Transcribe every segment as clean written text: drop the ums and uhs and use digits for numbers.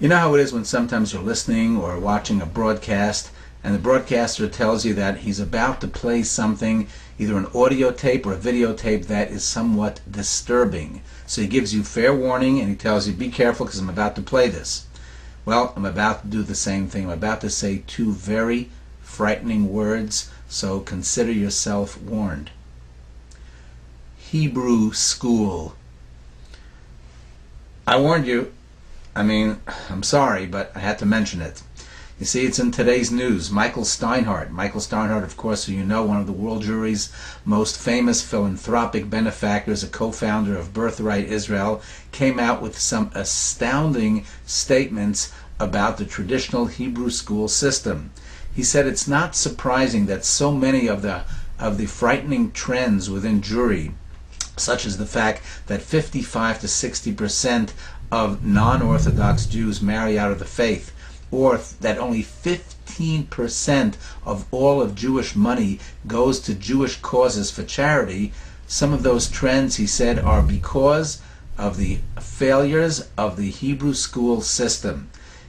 You know how it is when sometimes you're listening or watching a broadcast and the broadcaster tells you that he's about to play something, either an audio tape or a videotape that is somewhat disturbing. So he gives you fair warning and he tells you, be careful because I'm about to play this. Well, I'm about to do the same thing. I'm about to say two very frightening words, so consider yourself warned. Hebrew school. I warned you. I'm sorry, but I had to mention it. You see, it's in today's news. Michael Steinhardt, of course, who you know, one of the world jury's most famous philanthropic benefactors, a co-founder of Birthright Israel, came out with some astounding statements about the traditional Hebrew school system. He said it's not surprising that so many of the frightening trends within Jewry, such as the fact that 55 to 60% of non-Orthodox Jews marry out of the faith, or that only 15% of all of Jewish money goes to Jewish causes for charity. Some of those trends, he said, are because of the failures of the Hebrew school system.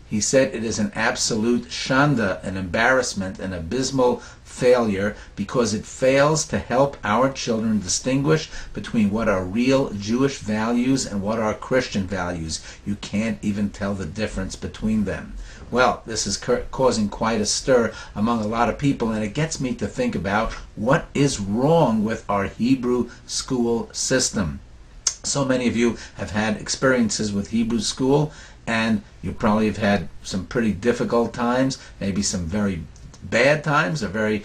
He said it is an absolute shanda, an embarrassment, an abysmal failure, because it fails to help our children distinguish between what are real Jewish values and what are Christian values. You can't even tell the difference between them. Well, this is causing quite a stir among a lot of people, and it gets me to think about what is wrong with our Hebrew school system. So many of you have had experiences with Hebrew school, and you probably have had some pretty difficult times, maybe some very bad times, or very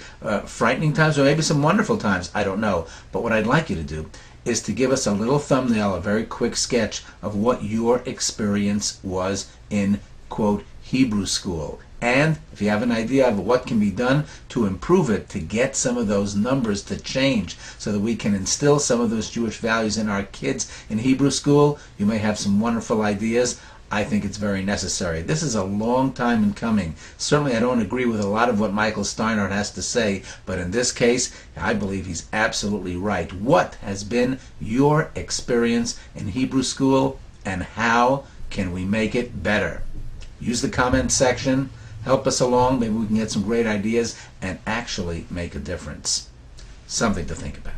frightening times, or maybe some wonderful times. I don't know. But what I'd like you to do is to give us a little thumbnail, a very quick sketch of what your experience was in, quote, Hebrew school. And if you have an idea of what can be done to improve it, to get some of those numbers to change so that we can instill some of those Jewish values in our kids in Hebrew school, you may have some wonderful ideas. I think it's very necessary. This is a long time in coming. Certainly I don't agree with a lot of what Michael Steinhardt has to say, but in this case, I believe he's absolutely right. What has been your experience in Hebrew school, and how can we make it better? Use the comment section. Help us along. Maybe we can get some great ideas and actually make a difference. Something to think about.